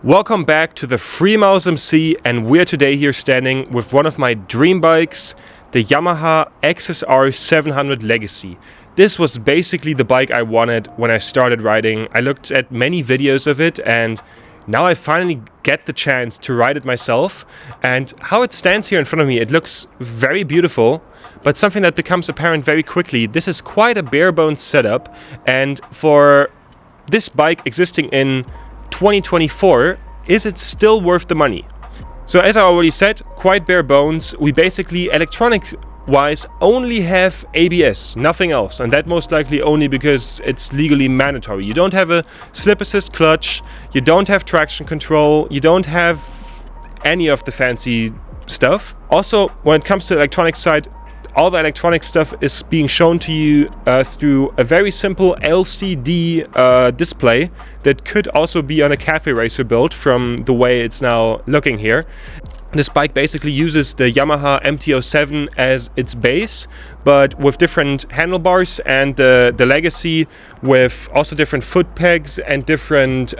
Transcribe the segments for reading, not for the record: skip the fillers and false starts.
Welcome back to the Freemouse MC, and we're today here standing with one of my dream bikes, the Yamaha XSR 700 Legacy. This was basically the bike I wanted when I started riding. I looked at many videos of it and now I finally get the chance to ride it myself. And how it stands here in front of me, it looks very beautiful, but something that becomes apparent very quickly. This is quite a bare bones setup, and for this bike existing in 2024, is it still worth the money? So as I already said, quite bare bones. We basically, electronic wise, only have ABS, nothing else, and that most likely only because it's legally mandatory. You don't have a slip assist clutch, you don't have traction control, you don't have any of the fancy stuff. Also, when it comes to the electronic side, all the electronic stuff is being shown to you through a very simple LCD display that could also be on a cafe racer build from the way it's now looking here. This bike basically uses the Yamaha MT-07 as its base, but with different handlebars, and the Legacy with also different foot pegs and different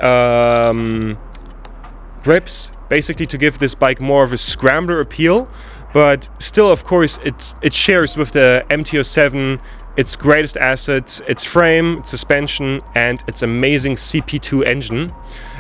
grips, basically to give this bike more of a scrambler appeal. But still, of course, it shares with the MT-07 its greatest assets, its frame, its suspension, and its amazing CP2 engine.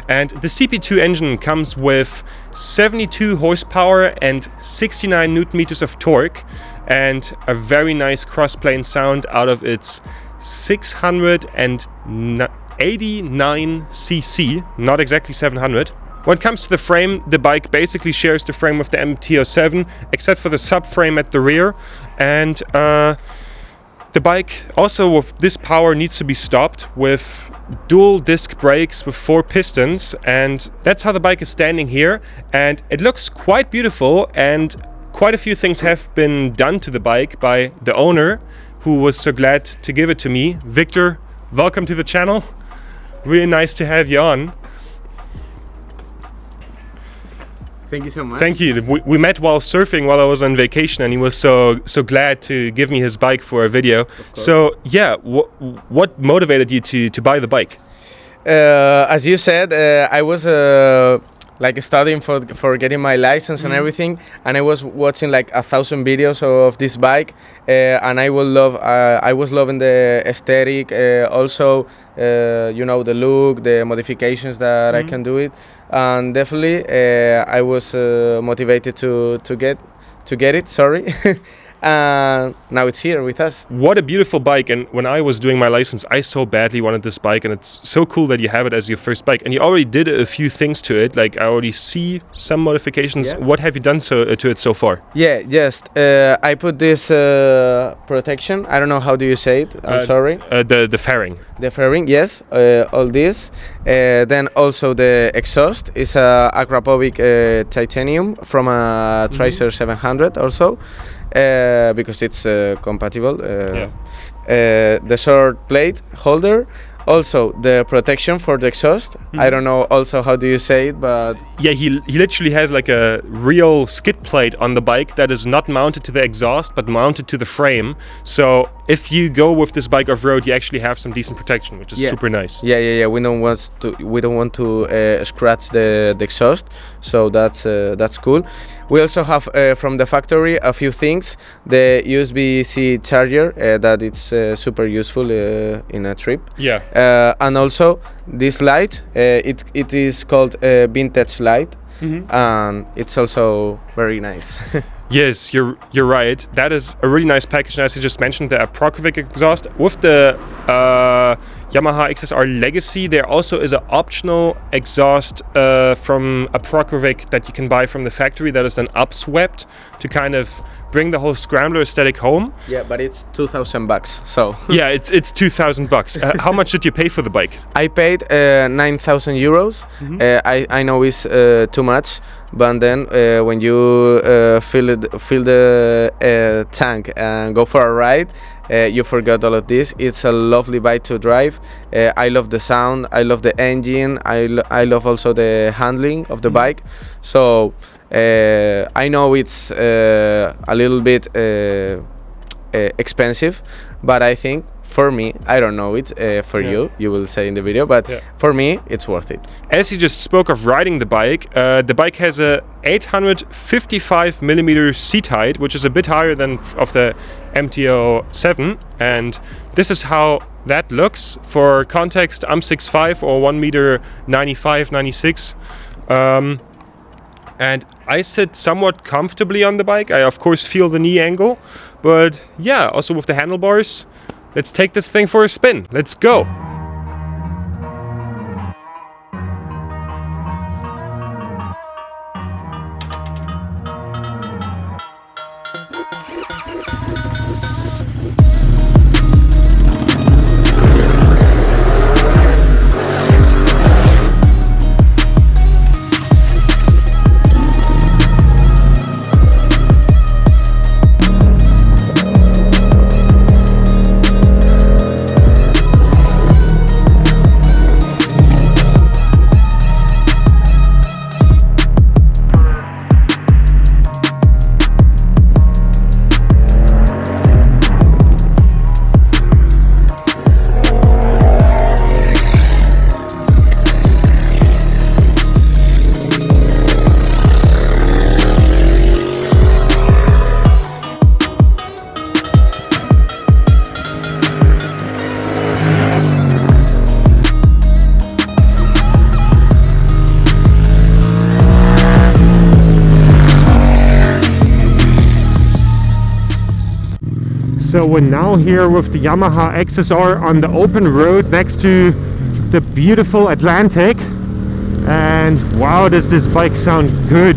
And the CP2 engine comes with 72 horsepower and 69 newton meters of torque, and a very nice cross-plane sound out of its 689 cc, not exactly 700. When it comes to the frame, the bike basically shares the frame with the MT-07, except for the subframe at the rear. And the bike also with this power needs to be stopped with dual disc brakes with 4 pistons. And that's how the bike is standing here. And it looks quite beautiful, and quite a few things have been done to the bike by the owner, who was so glad to give it to me. Victor, welcome to the channel. Really nice to have you on. Thank you so much. Thank you. We met while surfing while I was on vacation, and he was so glad to give me his bike for a video. So yeah, what motivated you to buy the bike? As you said, I was like studying for getting my license and everything, and I was watching like 1,000 videos of this bike, and I was loving the aesthetic, also you know, the look, the modifications that I can do it, and definitely I was motivated to get it. Sorry. And now it's here with us. What a beautiful bike. And when I was doing my license, I so badly wanted this bike, and it's so cool that you have it as your first bike. And you already did a few things to it, like I already see some modifications. Yeah. What have you done to it so far? Yeah, just I put this protection. I don't know how do you say it. I'm sorry. The fairing. The fairing, yes. All this. Then also the exhaust is a Akrapovic titanium from a Tracer 700 also. Because it's compatible. The short plate holder, also the protection for the exhaust. I don't know also how do you say it, but yeah, he literally has like a real skid plate on the bike that is not mounted to the exhaust but mounted to the frame. So if you go with this bike off road, you actually have some decent protection, which is super nice. Yeah. We don't want to scratch the exhaust, so that's cool. We also have from the factory a few things. The USB-C charger that it's super useful in a trip. Yeah. And also this light. It is called vintage light, and it's also very nice. Yes, you're right. That is a really nice package. And as you just mentioned, the Akrapovic exhaust with the Yamaha XSR Legacy, there also is an optional exhaust from Akrapovic that you can buy from the factory that is then upswept to kind of bring the whole scrambler aesthetic home. Yeah, but it's $2,000. So yeah, it's $2,000. How much did you pay for the bike? I paid 9,000 euros. I know it's too much, but then when you fill the tank and go for a ride, you forgot all of this. It's a lovely bike to drive. I love the sound, I love the engine, I love also the handling of the bike. So I know it's a little bit expensive, but I think for me, I don't know it, for you will say in the video, but for me it's worth it. As you just spoke of riding the bike has a 855 millimeter seat height, which is a bit higher than of the MTO7, and this is how that looks. For context, I'm 6'5" or 1 meter 95, 96. And I sit somewhat comfortably on the bike. I of course feel the knee angle, but yeah, also with the handlebars. Let's take this thing for a spin. Let's go. So we're now here with the Yamaha XSR on the open road next to the beautiful Atlantic, and wow, does this bike sound good.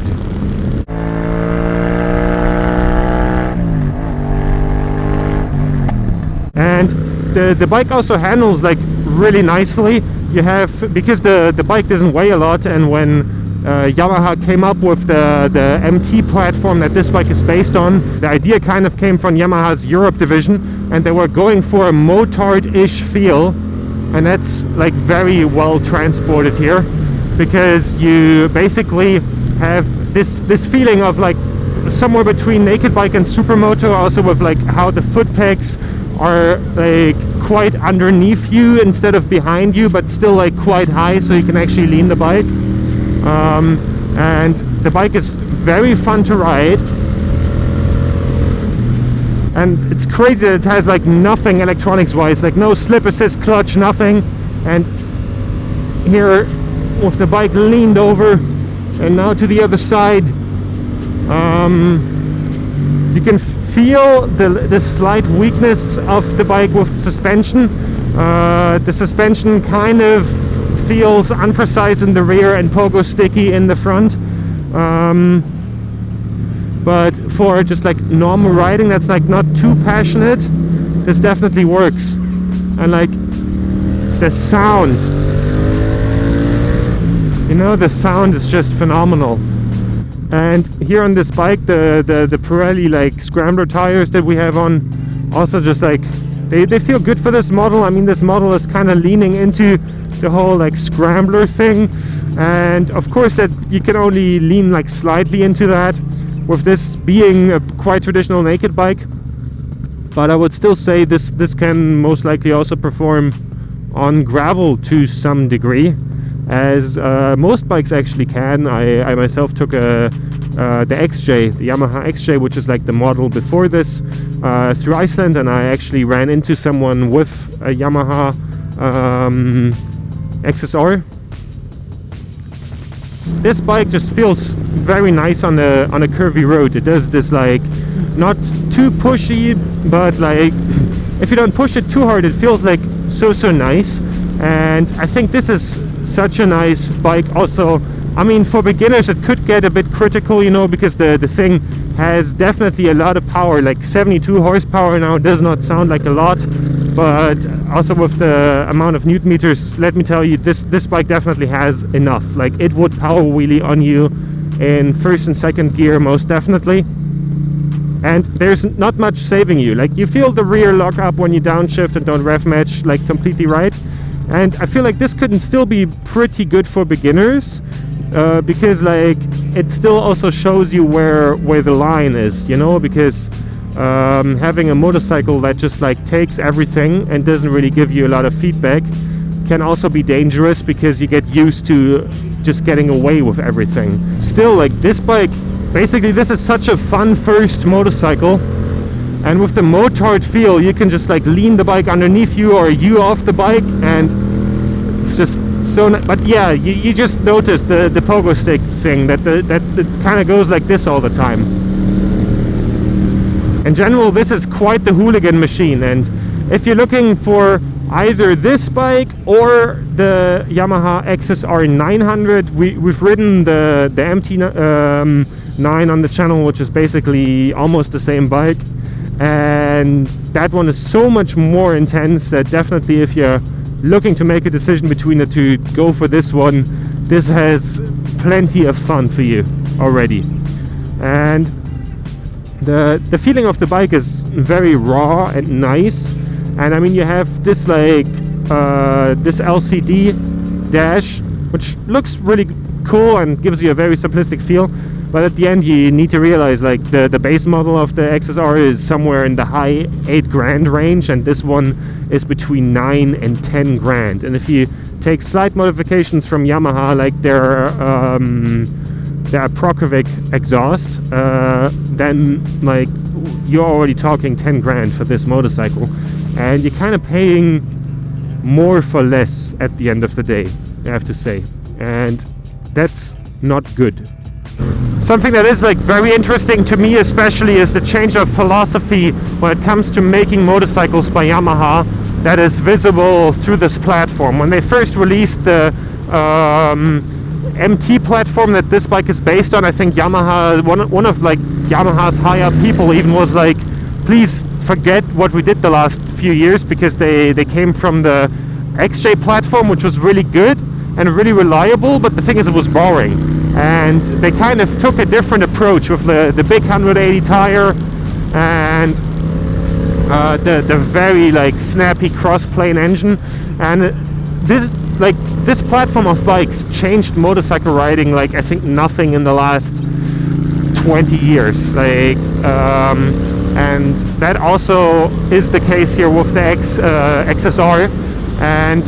And the bike also handles like really nicely. You have, because the bike doesn't weigh a lot, and when Yamaha came up with the MT platform that this bike is based on, the idea kind of came from Yamaha's Europe division, and they were going for a motard-ish feel, and that's like very well transported here, because you basically have this feeling of like somewhere between naked bike and supermoto, also with like how the foot pegs are like quite underneath you instead of behind you, but still like quite high, so you can actually lean the bike. And the bike is very fun to ride, and it's crazy that it has like nothing electronics wise, like no slip assist clutch, nothing. And here with the bike leaned over, and now to the other side, you can feel the slight weakness of the bike with the suspension. The suspension kind of feels unprecise in the rear and pogo sticky in the front, but for just like normal riding that's like not too passionate, this definitely works. And like the sound, you know, the sound is just phenomenal. And here on this bike, the Pirelli like scrambler tires that we have on also just like they feel good for this model. I mean, this model is kind of leaning into the whole like scrambler thing, and of course that you can only lean like slightly into that with this being a quite traditional naked bike. But I would still say this can most likely also perform on gravel to some degree, as most bikes actually can. I myself took the XJ, the Yamaha XJ, which is like the model before this, through Iceland, and I actually ran into someone with a Yamaha XSR. This bike just feels very nice on a curvy road. It does this like not too pushy, but like if you don't push it too hard, it feels like so nice. And I think this is such a nice bike. Also, I mean, for beginners it could get a bit critical, you know, because the thing has definitely a lot of power, like 72 horsepower now. Does not sound like a lot, but also with the amount of newton meters, let me tell you, this bike definitely has enough. Like it would power wheelie on you in first and second gear most definitely, and there's not much saving you. Like you feel the rear lock up when you downshift and don't rev match like completely right. And I feel like this could still be pretty good for beginners, because like it still also shows you where the line is, you know, because having a motorcycle that just like takes everything and doesn't really give you a lot of feedback can also be dangerous, because you get used to just getting away with everything. Still, like this bike, basically this is such a fun first motorcycle, and with the motard feel you can just like lean the bike underneath you or you off the bike, and it's just so but yeah, you just notice the pogo stick thing, that it kind of goes like this all the time. In general, this is quite the hooligan machine, and if you're looking for either this bike or the Yamaha XSR 900, we've ridden the MT9 on the channel, which is basically almost the same bike, and that one is so much more intense that definitely if you're looking to make a decision between the two, go for this one. This has plenty of fun for you already, and the feeling of the bike is very raw and nice. And I mean, you have this like this LCD dash, which looks really cool and gives you a very simplistic feel, but at the end you need to realize like the base model of the XSR is somewhere in the high 8 grand range, and this one is between 9 and 10 grand. And if you take slight modifications from Yamaha, like their Prokovic exhaust, then like you're already talking 10 grand for this motorcycle, and you're kind of paying more for less at the end of the day, I have to say, and that's not good. Something that is like very interesting to me especially is the change of philosophy when it comes to making motorcycles by Yamaha that is visible through this platform. When they first released the MT platform that this bike is based on, I think Yamaha, one of like Yamaha's high-up people even was like, please forget what we did the last few years, because they came from the XJ platform, which was really good and really reliable, but the thing is it was boring, and they kind of took a different approach with the big 180 tire and the very like snappy cross-plane engine. And this platform of bikes changed motorcycle riding like I think nothing in the last 20 years, like and that also is the case here with the XSR. And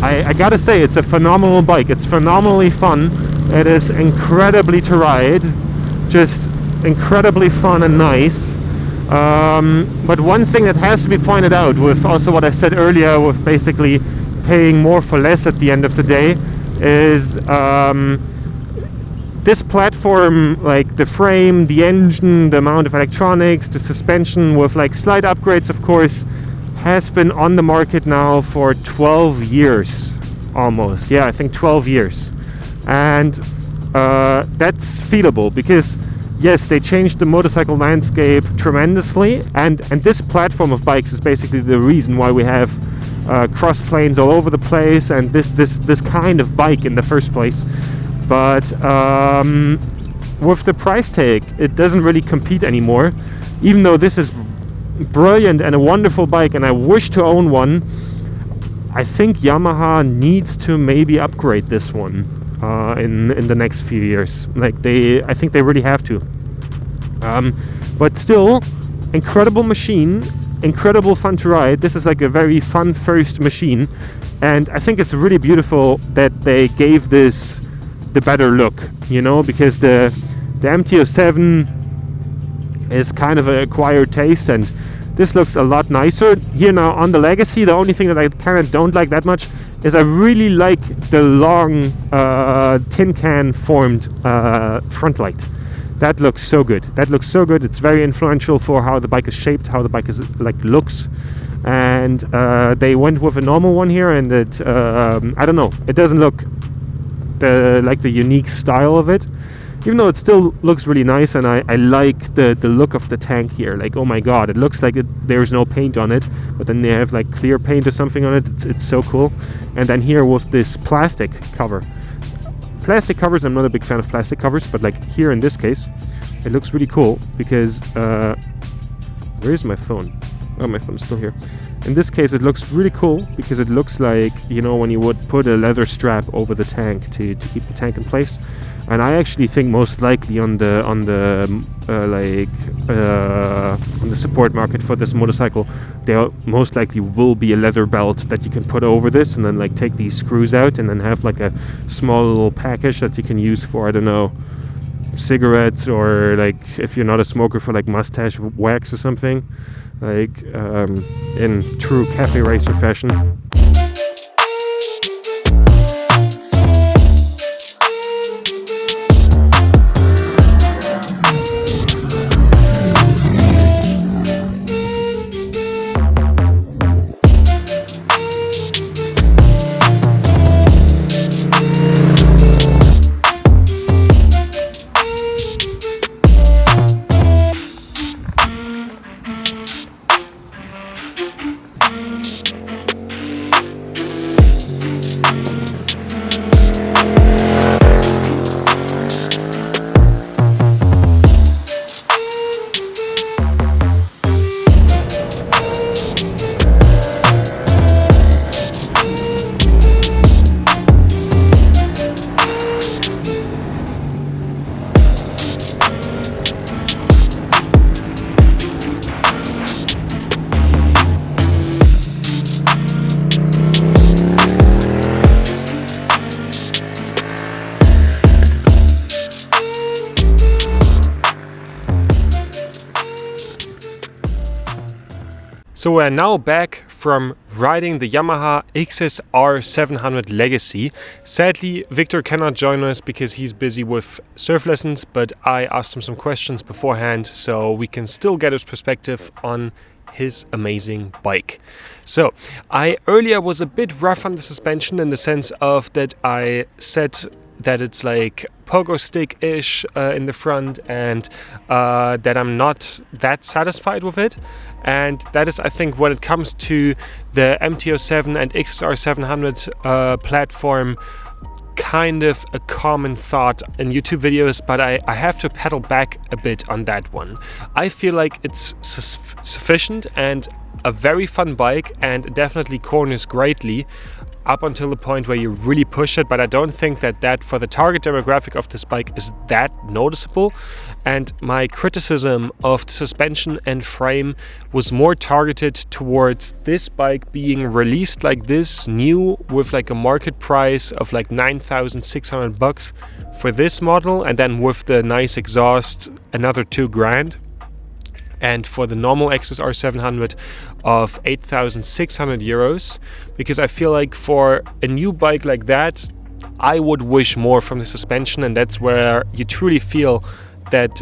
I gotta say, it's a phenomenal bike. It's phenomenally fun. It is incredibly to ride, just incredibly fun and nice. But one thing that has to be pointed out, with also what I said earlier, with basically paying more for less at the end of the day, is this platform, like the frame, the engine, the amount of electronics, the suspension, with like slight upgrades of course, has been on the market now for 12 years almost. Yeah, I think 12 years. And that's feasible because yes, they changed the motorcycle landscape tremendously, and this platform of bikes is basically the reason why we have cross planes all over the place and this kind of bike in the first place. But with the price tag, it doesn't really compete anymore. Even though this is brilliant and a wonderful bike and I wish to own one, I think Yamaha needs to maybe upgrade this one in the next few years. Like I think they really have to. But still, incredible machine, incredible fun to ride. This is like a very fun first machine, and I think it's really beautiful that they gave this the better look, you know, because the MT-07 is kind of an acquired taste, and this looks a lot nicer. Here now on the Legacy, the only thing that I kind of don't like that much is I really like the long tin can formed front light. That looks so good. That looks so good. It's very influential for how the bike is shaped, how the bike is like looks. And they went with a normal one here, and it I don't know, it doesn't look like the unique style of it, even though it still looks really nice. And I like the look of the tank here. Like, oh my god, it looks like there's no paint on it, but then they have like clear paint or something on it. It's so cool. And then here with this plastic cover. Plastic covers, I'm not a big fan of plastic covers, but like here in this case, it looks really cool because where's my phone? Oh, my phone's still here. in this case it looks really cool because it looks like, you know, when you would put a leather strap over the tank to keep the tank in place. And I actually think most likely on the support market for this motorcycle, there most likely will be a leather belt that you can put over this, and then like take these screws out, and then have like a small little package that you can use for, I don't know, cigarettes, or like if you're not a smoker, for like mustache wax or something, like in true cafe racer fashion. So we're now back from riding the Yamaha XSR 700 Legacy. Sadly, Victor cannot join us because he's busy with surf lessons, but I asked him some questions beforehand so we can still get his perspective on his amazing bike. So I earlier was a bit rough on the suspension in the sense of that I said that it's like pogo stick-ish in the front, and that I'm not that satisfied with it. And that is, I think, when it comes to the MT-07 and XSR 700 platform, kind of a common thought in YouTube videos, but I have to pedal back a bit on that one. I feel like it's sufficient and a very fun bike, and definitely corners greatly up until the point where you really push it, but I don't think that for the target demographic of this bike is that noticeable. And my criticism of the suspension and frame was more targeted towards this bike being released like this, new, with like a market price of like $9,600 for this model, and then with the nice exhaust another $2,000. And for the normal XSR 700 of 8,600 euros, because I feel like for a new bike like that, I would wish more from the suspension, and that's where you truly feel that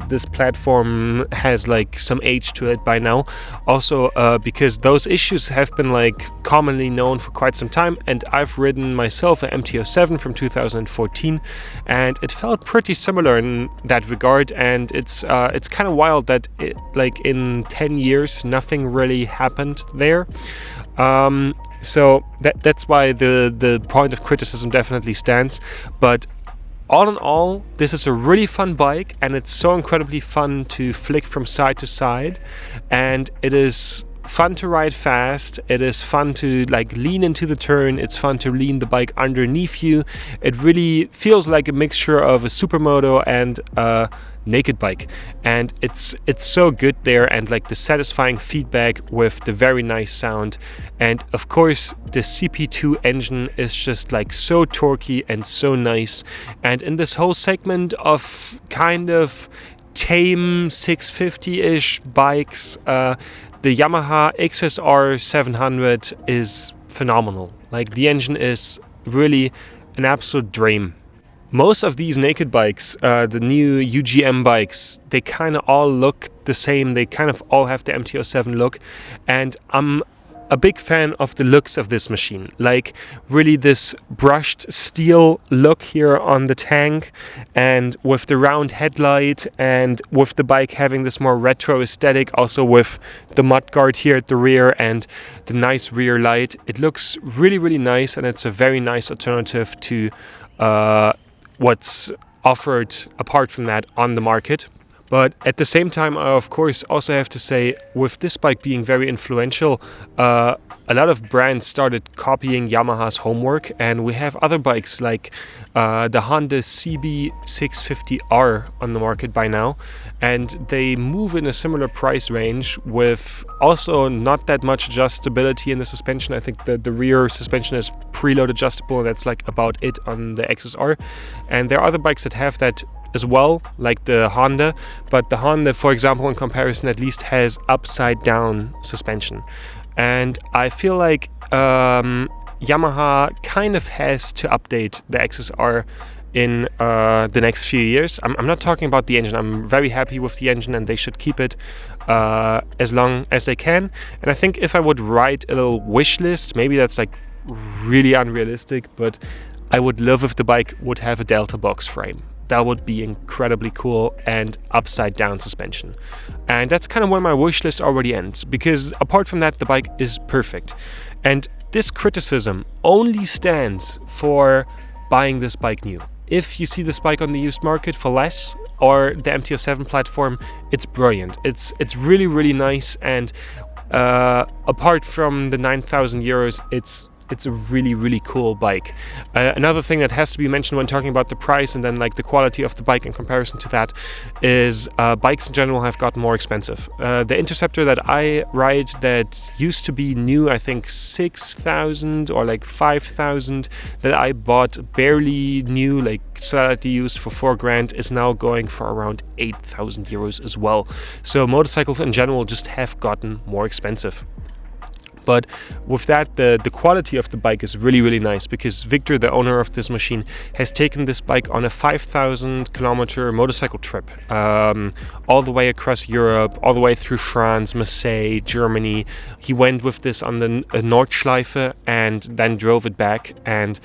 this platform has like some age to it by now. Also because those issues have been like commonly known for quite some time, and I've ridden myself an MT-07 from 2014, and it felt pretty similar in that regard. And it's kind of wild that like in 10 years nothing really happened there. So that's why the point of criticism definitely stands. But all in all, this is a really fun bike, and it's so incredibly fun to flick from side to side, and it is fun to ride fast. It is fun to like lean into the turn. It's fun to lean the bike underneath you. It really feels like a mixture of a supermoto and a naked bike, and it's so good there, and like the satisfying feedback with the very nice sound. And of course the CP2 engine is just like so torquey and so nice. And in this whole segment of kind of tame 650-ish bikes, the Yamaha XSR 700 is phenomenal. Like the engine is really an absolute dream. Most of these naked bikes, the new UGM bikes, they kind of all look the same. They kind of all have the MT-07 look, and I'm a big fan of the looks of this machine. Like really this brushed steel look here on the tank, and with the round headlight, and with the bike having this more retro aesthetic, also with the mudguard here at the rear and the nice rear light. It looks really, really nice, and it's a very nice alternative to what's offered apart from that on the market. But at the same time, I of course also have to say, with this bike being very influential, a lot of brands started copying Yamaha's homework, and we have other bikes like the Honda CB650R on the market by now, and they move in a similar price range with also not that much adjustability in the suspension. I think the rear suspension is preload adjustable, and that's like about it on the XSR. And there are other bikes that have that as well, like the Honda, but the Honda, for example, in comparison, at least has upside down suspension. And I feel like Yamaha kind of has to update the XSR in the next few years. I'm not talking about the engine. I'm very happy with the engine, and they should keep it as long as they can. And I think if I would write a little wish list, maybe that's like really unrealistic, but I would love if the bike would have a Delta box frame. That would be incredibly cool, and upside down suspension. And that's kind of where my wish list already ends, because apart from that, the bike is perfect. And this criticism only stands for buying this bike new. If you see this bike on the used market for less, or the MT-07 platform, it's brilliant. It's really, really nice, and apart from the 9,000 euros, it's a really, really cool bike. Another thing that has to be mentioned when talking about the price and then like the quality of the bike in comparison to that is bikes in general have gotten more expensive. The Interceptor that I ride that used to be new, I think 6,000 or like 5,000, that I bought barely new, like slightly used for 4 grand, is now going for around 8,000 euros as well. So motorcycles in general just have gotten more expensive. But with that, the quality of the bike is really, really nice, because Victor, the owner of this machine, has taken this bike on a 5,000 kilometer motorcycle trip, all the way across Europe, all the way through France, Marseille, Germany. He went with this on the Nordschleife and then drove it back, and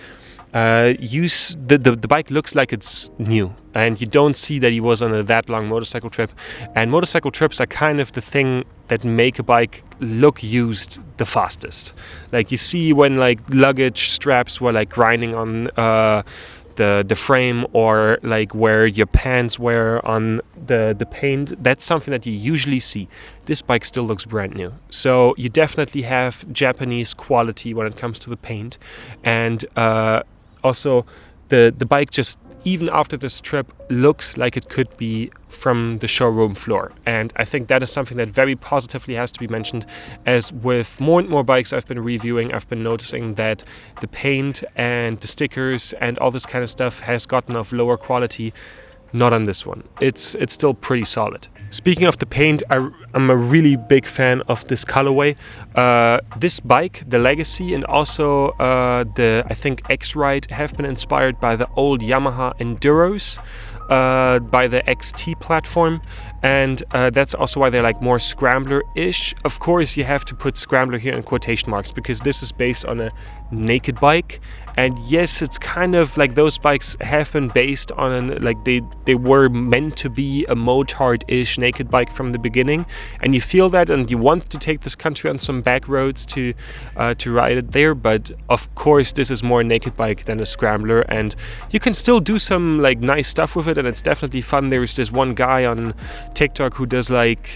the bike looks like it's new, and you don't see that he was on that long motorcycle trip. And motorcycle trips are kind of the thing that make a bike look used the fastest. Like you see when like luggage straps were like grinding on the frame, or like where your pants were on the paint. That's something that you usually see. This bike still looks brand new. So you definitely have Japanese quality when it comes to the paint. And also the bike just, even after this trip, looks like it could be from the showroom floor. And I think that is something that very positively has to be mentioned, as with more and more bikes I've been reviewing, I've been noticing that the paint and the stickers and all this kind of stuff has gotten of lower quality. Not on this one. It's still pretty solid. Speaking of the paint, I'm a really big fan of this colorway. This bike, the Legacy, and also the, I think, X-Ride, have been inspired by the old Yamaha Enduros, by the XT platform, and that's also why they're like more scrambler-ish. Of course, you have to put scrambler here in quotation marks, because this is based on a naked bike. And yes, it's kind of like those bikes have been based on like they were meant to be a motard-ish naked bike from the beginning, and you feel that, and you want to take this country on some back roads to ride it there. But of course, this is more a naked bike than a scrambler, and you can still do some like nice stuff with it, and it's definitely fun. There's this one guy on TikTok who does like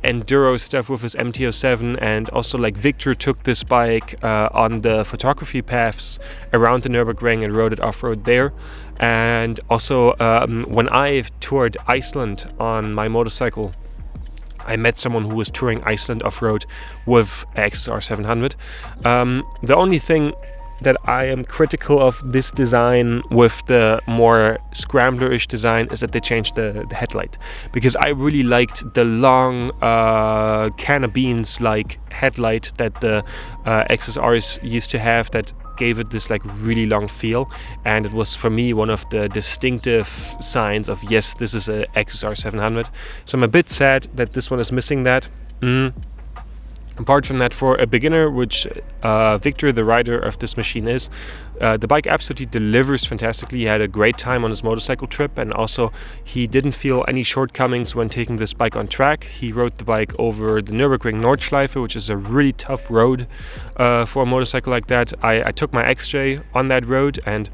enduro stuff with his MT-07, and also like Victor took this bike on the photography paths around the Nürburgring and rode it off-road there. And also when I toured Iceland on my motorcycle, I met someone who was touring Iceland off-road with XSR 700. The only thing that I am critical of this design with the more scrambler-ish design is that they changed the headlight, because I really liked the long can of beans like headlight that the XSRs used to have, that gave it this like really long feel, and it was for me one of the distinctive signs of, yes, this is a XSR 700. So I'm a bit sad that this one is missing that. Apart from that, for a beginner, which Victor, the rider of this machine, is, the bike absolutely delivers fantastically. He had a great time on his motorcycle trip, and also he didn't feel any shortcomings when taking this bike on track. He rode the bike over the Nürburgring Nordschleife, which is a really tough road for a motorcycle like that. I took my XJ on that road, and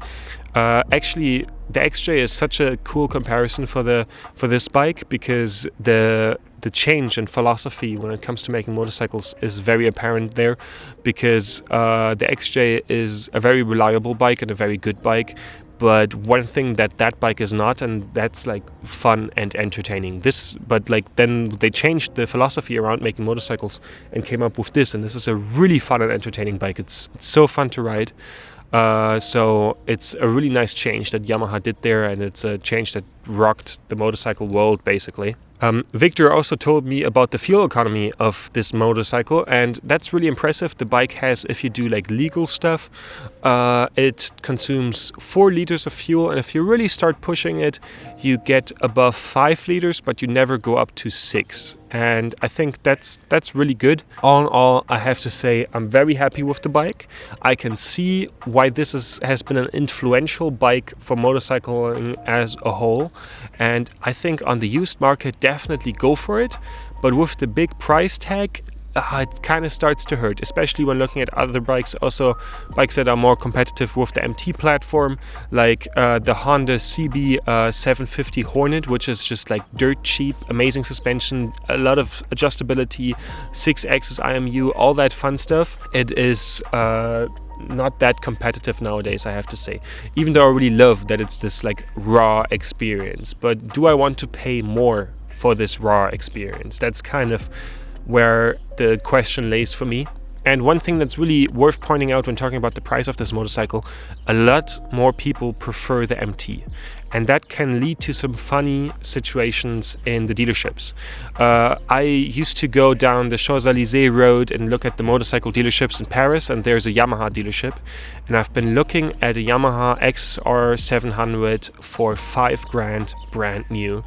actually the XJ is such a cool comparison for this bike, because the change in philosophy when it comes to making motorcycles is very apparent there, because the XJ is a very reliable bike and a very good bike. But one thing that bike is not, and that's like fun and entertaining. But like then they changed the philosophy around making motorcycles and came up with this, and this is a really fun and entertaining bike. It's so fun to ride. So it's a really nice change that Yamaha did there, and it's a change that rocked the motorcycle world basically. Victor also told me about the fuel economy of this motorcycle, and that's really impressive. The bike has, if you do like legal stuff, it consumes 4 liters of fuel, and if you really start pushing it, you get above 5 liters, but you never go up to 6. And I think that's really good. All in all, I have to say I'm very happy with the bike. I can see why this has been an influential bike for motorcycling as a whole, and I think on the used market, definitely go for it. But with the big price tag, it kind of starts to hurt, especially when looking at other bikes, also bikes that are more competitive with the MT platform, like the Honda CB 750 Hornet, which is just like dirt cheap, amazing suspension, a lot of adjustability, 6-axis IMU, all that fun stuff. It is not that competitive nowadays, I have to say, even though I really love that it's this like raw experience. But do I want to pay more for this raw experience? That's kind of where the question lays for me. And one thing that's really worth pointing out when talking about the price of this motorcycle, a lot more people prefer the MT, and that can lead to some funny situations in the dealerships. I used to go down the Champs-Élysées road and look at the motorcycle dealerships in Paris, and there's a Yamaha dealership, and I've been looking at a Yamaha XSR 700 for $5,000 brand new,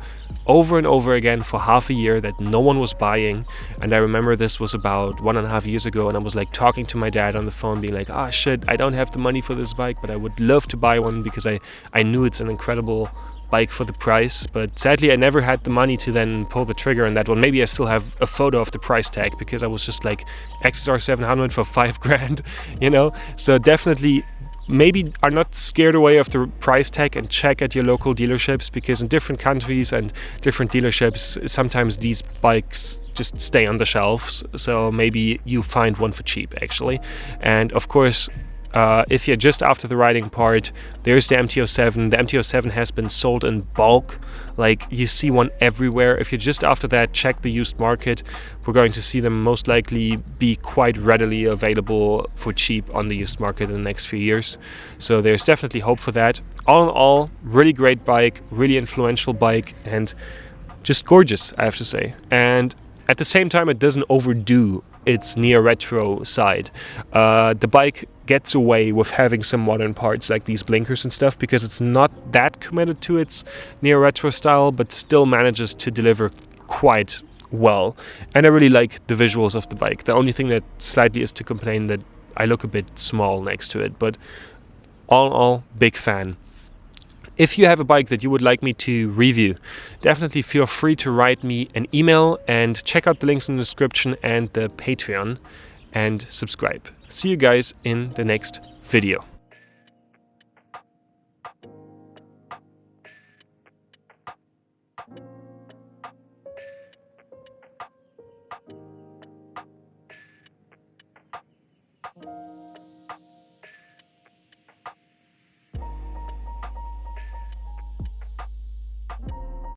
over and over again for half a year, that no one was buying. And I remember this was about 1.5 years ago, and I was like talking to my dad on the phone being like, shit, I don't have the money for this bike, but I would love to buy one because I knew it's an incredible bike for the price. But sadly I never had the money to then pull the trigger on that one. Maybe I still have a photo of the price tag, because I was just like, XSR 700 for $5,000, you know. So definitely maybe are not scared away of the price tag, and check at your local dealerships, because in different countries and different dealerships, sometimes these bikes just stay on the shelves, so maybe you find one for cheap actually. And of course, if you're just after the riding part, there's the MT-07. The MT-07 has been sold in bulk, like you see one everywhere. If you're just after that, check the used market. We're going to see them most likely be quite readily available for cheap on the used market in the next few years. So there's definitely hope for that. All in all, really great bike, really influential bike, and just gorgeous, I have to say. And at the same time, it doesn't overdo its neo-retro side. The bike gets away with having some modern parts like these blinkers and stuff, because it's not that committed to its neo-retro style, but still manages to deliver quite well. And I really like the visuals of the bike. The only thing that slightly is to complain that I look a bit small next to it, but all in all, big fan. If you have a bike that you would like me to review, definitely feel free to write me an email, and check out the links in the description and the Patreon, and subscribe. See you guys in the next video.